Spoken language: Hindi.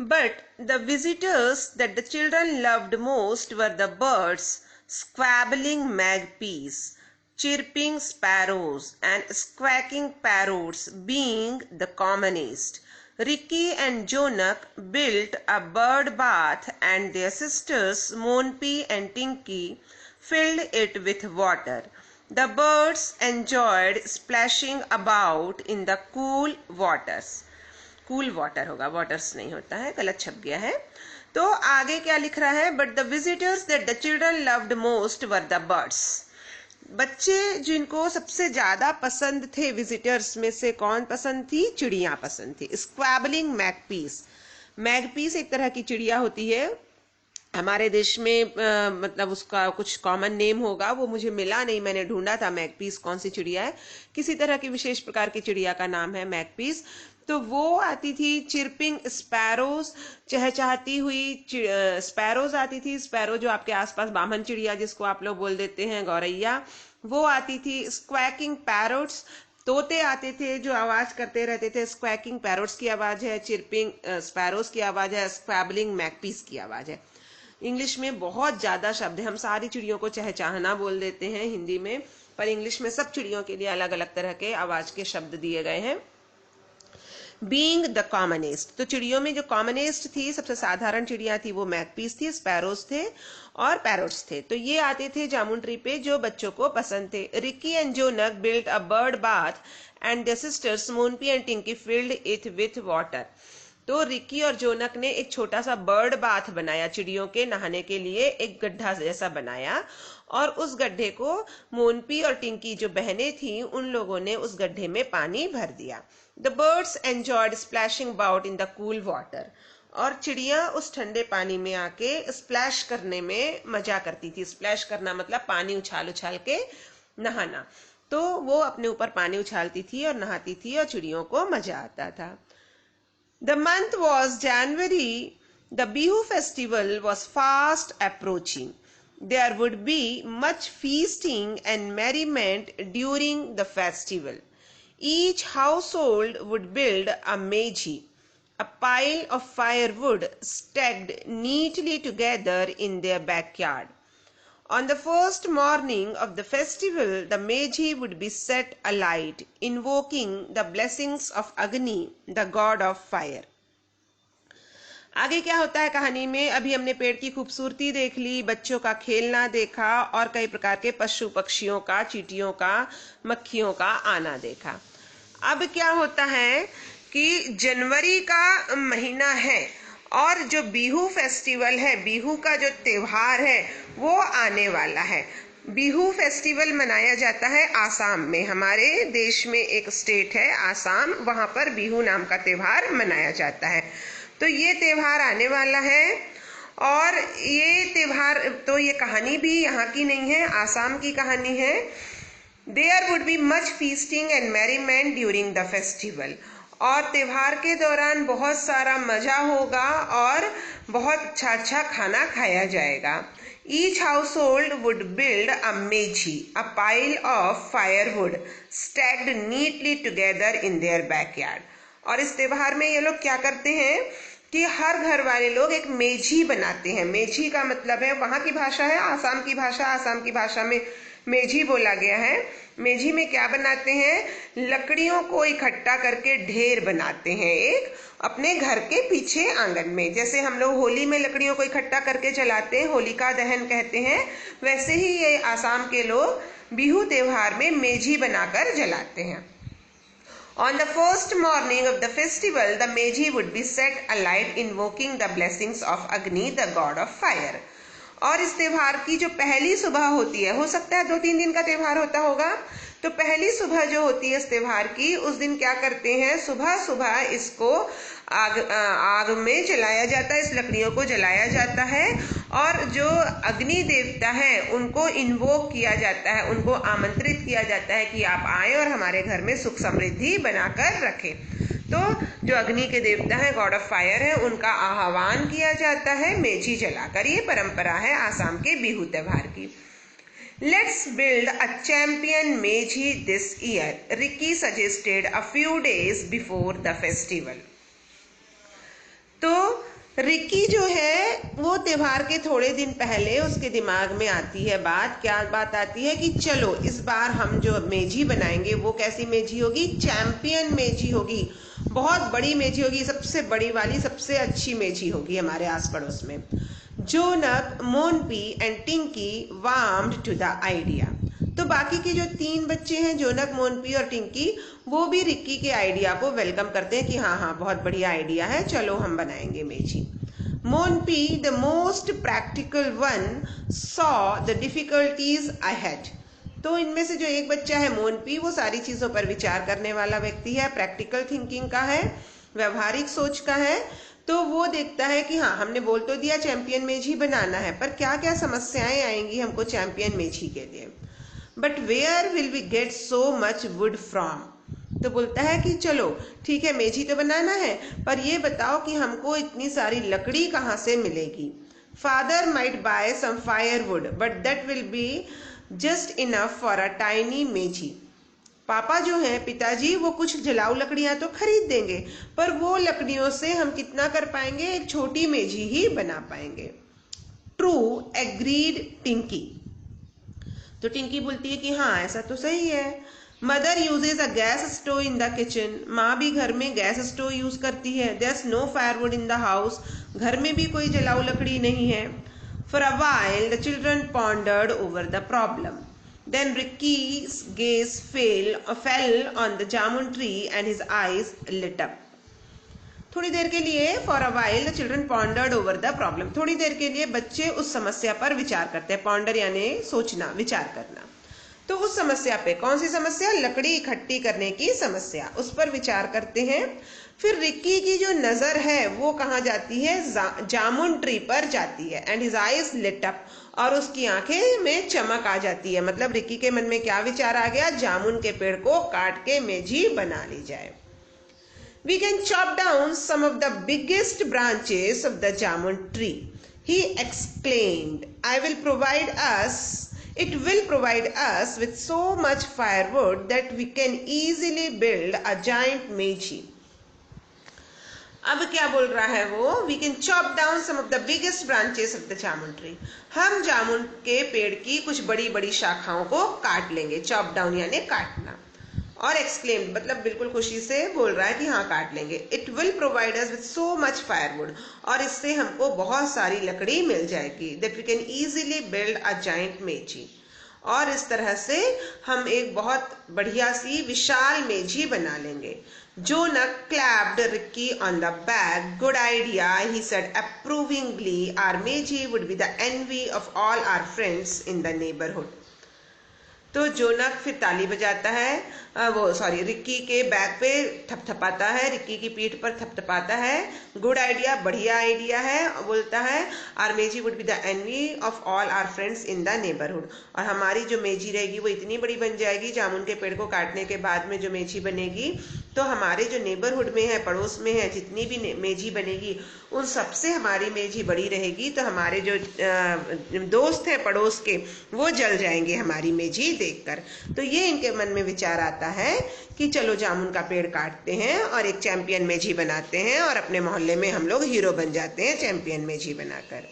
But the visitors that the children loved most were the birds, squabbling magpies, chirping sparrows, and squawking parrots being the commonest. Ricky and Jonak built a bird bath, and their sisters Monpee and Tinky filled it with water. The birds enjoyed splashing about in the cool waters. Cool water होगा, वाटर्स नहीं होता है, गलत छप गया है। तो आगे क्या लिख रहा है, but the visitors that the children loved most were the birds. बच्चे जिनको सबसे ज्यादा पसंद थे विजिटर्स में से कौन पसंद थी, चिड़िया पसंद थी। स्क्वैबलिंग मैगपीस, मैगपीस एक तरह की चिड़िया होती है हमारे देश में, मतलब उसका कुछ कॉमन नेम होगा, वो मुझे मिला नहीं, मैंने ढूंढा था मैगपीस कौन सी चिड़िया है, किसी तरह की विशेष प्रकार की चिड़िया का नाम है मैगपीस। तो वो आती थी। चिरपिंग स्पैरोज, चहचहाती हुई स्पैरोज आती थी। स्पैरो जो आपके आसपास बामन चिड़िया जिसको आप लोग बोल देते हैं, गौरैया, वो आती थी। स्क्वैकिंग पैरोट्स, तोते आते थे जो आवाज करते रहते थे। स्क्वैकिंग पैरोट्स की आवाज है, चिरपिंग स्पैरोज की आवाज है, स्क्वैबलिंग मैगपीस की आवाज है। इंग्लिश में बहुत ज्यादा शब्द है, हम सारी चिड़ियों को चहचहाना बोल देते हैं हिंदी में, पर इंग्लिश में सब चिड़ियों के लिए अलग अलग तरह के आवाज के शब्द दिए गए हैं। बीइंग द कॉमनेस्ट, तो चिड़ियों में जो कॉमनेस्ट थी, सबसे साधारण चिड़िया थी, वो मैगपीस थी, स्पैरोज थे और पैरोट्स थे। तो ये आते थे जामुन ट्री पे जो बच्चों को पसंद थे। Ricky and Jonak built a bird bath and their sisters Monpi and Tinki filled it with water. तो रिकी और जोनक ने एक छोटा सा बर्ड बाथ बनाया, चिड़ियों के नहाने के लिए एक गड्ढा जैसा बनाया, और उस गड्ढे को मोनपी और टिंकी जो बहनें थी उन लोगों ने उस गड्ढे में पानी भर दिया। The birds enjoyed splashing about in the cool water, और चिड़िया उस ठंडे पानी में आके स्प्लैश करने में मजा करती थी। स्प्लैश करना मतलब पानी उछाल उछाल के नहाना। तो वो अपने ऊपर पानी उछालती थी और नहाती थी और चिड़ियों को मजा आता था। The month was January. The Bihu festival was fast approaching. There would be much feasting and merriment during the festival. Each household would build a meji, a pile of firewood stacked neatly together in their backyard. On the first morning of the festival, the meji would be set alight, invoking the blessings of Agni, the god of fire. आगे क्या होता है कहानी में, अभी हमने पेड़ की खूबसूरती देख ली, बच्चों का खेलना देखा और कई प्रकार के पशु पक्षियों का, चींटियों का, मक्खियों का आना देखा। अब क्या होता है कि जनवरी का महीना है और जो बिहू फेस्टिवल है, बिहू का जो त्योहार है वो आने वाला है। बिहू फेस्टिवल मनाया जाता है आसाम में, हमारे देश में एक स्टेट है आसाम, वहां पर बिहू नाम का त्योहार मनाया जाता है। तो ये त्योहार आने वाला है, और ये त्योहार, तो ये कहानी भी यहाँ की नहीं है, आसाम की कहानी है। There would be much feasting and merriment during the festival. और त्योहार के दौरान बहुत सारा मजा होगा और बहुत अच्छा अच्छा खाना खाया जाएगा। Each household would build a meji, a pile of firewood stacked neatly together in their backyard. और इस त्योहार में ये लोग क्या करते हैं कि हर घर वाले लोग एक मेजी बनाते हैं। मेजी का मतलब है, वहां की भाषा है आसाम की भाषा, आसाम की भाषा में मेजी बोला गया है। मेजी में क्या बनाते हैं, लकड़ियों को इकट्ठा करके ढेर बनाते हैं एक अपने घर के पीछे आंगन में। जैसे हम लोग होली में लकड़ियों को इकट्ठा करके जलाते हैं, होलिका दहन कहते हैं, वैसे ही ये आसाम के लोग बिहू त्योहार में मेजी बनाकर जलाते हैं। On the first morning of the festival, the meji would be set alight, invoking the blessings of Agni, the god of fire. और इस त्योहार की जो पहली सुबह होती है, हो सकता है 2-3 दिन का त्योहार होता होगा, तो पहली सुबह जो होती है इस त्योहार की, उस दिन क्या करते हैं, सुबह सुबह इसको आग में जलाया जाता है, इस लकड़ियों को जलाया जाता है, और जो अग्नि देवता है उनको इन्वोक किया जाता है, उनको आमंत्रित किया जाता है कि आप आए और हमारे घर में सुख समृद्धि बनाकर रखें। तो जो अग्नि के देवता है, गॉड ऑफ फायर है, उनका आह्वान किया जाता है मेजी जलाकर। ये परंपरा है आसाम के बिहू त्योहार की। Let's build a champion meji this year, Ricky suggested a few days before the festival. तो रिक्की जो है वो त्योहार के थोड़े दिन पहले उसके दिमाग में आती है बात, क्या बात आती है कि चलो इस बार हम जो मेजी बनाएंगे वो कैसी मेजी होगी, चैंपियन मेजी होगी, बहुत बड़ी मेजी होगी, सबसे बड़ी वाली, सबसे अच्छी मेजी होगी हमारे आस पड़ोस में। Jonak, Monpi and Tinki warmed to the idea. तो बाकी के जो 3 बच्चे हैं, जोनक, मोनपी और टिंकी, वो भी रिक्की के आइडिया को वेलकम करते हैं कि हाँ हाँ बहुत बढ़िया आइडिया है, चलो हम बनाएंगे meji. Monpi, the most practical one, saw the difficulties ahead. तो इनमें से जो एक बच्चा है मोनपी, वो सारी चीजों पर विचार करने वाला व्यक्ति है, प्रैक्टिकल थिंकिंग का है, व्यवहारिक सोच का है। तो वो देखता है कि हाँ हमने बोल तो दिया चैंपियन मेजी बनाना है, पर क्या क्या समस्याएं आएंगी हमको चैंपियन मेजी के लिए। But where will we get so much wood from. तो बोलता है कि चलो ठीक है मेजी तो बनाना है, पर ये बताओ कि हमको इतनी सारी लकड़ी कहाँ से मिलेगी। Father might buy some firewood but that will be just enough for a tiny meji. पापा जो है, पिताजी, वो कुछ जलाऊ लकड़ियां तो खरीद देंगे, पर वो लकड़ियों से हम कितना कर पाएंगे, एक छोटी मेजी ही बना पाएंगे। ट्रू एग्रीड टिंकी। तो टिंकी बोलती है कि हाँ ऐसा तो सही है। Mother uses a gas stove in the kitchen. माँ भी घर में गैस स्टोव यूज करती है। There no firewood in the house. घर में भी कोई जलाऊ लकड़ी नहीं है। For a while the children pondered over the problem. Then Ricky's gaze fell on the jamun tree and his eyes lit up. थोड़ी देर के लिए, for a while the children pondered over the problem, थोड़ी देर के लिए बच्चे उस समस्या पर विचार करते हैं। पॉन्डर यानी सोचना, विचार करना। तो उस समस्या पे, कौन सी समस्या, लकड़ी इकट्ठी करने की समस्या, उस पर विचार करते हैं। फिर रिक्की की जो नजर है वो कहाँ जाती है, जामुन ट्री पर जाती है। And his eyes lit up, और उसकी आंखें में चमक आ जाती है। मतलब रिक्की के मन में क्या विचार आ गया, जामुन के पेड़ को काट के मेजी बना ली जाए। We can chop down some of the biggest branches of the jamun tree, he exclaimed. It will provide us with so much firewood that we can easily build a giant meji. अब क्या बोल रहा है वो, we can chop down some of the biggest branches of the jamun tree. हम जामुन के पेड़ की कुछ बड़ी बड़ी शाखाओं को काट लेंगे। चॉप डाउन यानी काटना। और एक्सक्लेम्ड मतलब बिल्कुल खुशी से बोल रहा है कि हाँ काट लेंगे। It will provide us with so much firewood, और इससे हमको बहुत सारी लकड़ी मिल जाएगी। That we can easily build a giant meji, और इस तरह से हम एक बहुत बढ़िया सी विशाल मेजी बना लेंगे। Jonah clapped Ricky on the back. Good idea, he said approvingly. Our meiji would be the envy of all our friends in the neighborhood. तो जोनक फिर ताली बजाता है, रिक्की के बैग पे थपथपाता है, रिक्की की पीठ पर थपथपाता है। गुड आइडिया, बढ़िया आइडिया है, बोलता है। Our Maisie would be the envy of all our friends in the neighbourhood, और हमारी जो मेजी रहेगी वो इतनी बड़ी बन जाएगी, जामुन के पेड़ को काटने के बाद में जो मेजी बनेगी, तो हमारे जो नेबरहुड में है, पड़ोस में है, जितनी भी मेजी बनेगी उन सबसे हमारी मेजी बड़ी रहेगी। तो हमारे जो दोस्त हैं पड़ोस के, वो जल जाएंगे हमारी मेजी देखकर। तो ये इनके मन में विचार आता है कि चलो जामुन का पेड़ काटते हैं और एक चैंपियन मेजी बनाते हैं, और अपने मोहल्ले में हम लोग हीरो बन जाते हैं चैंपियन मेजी बनाकर।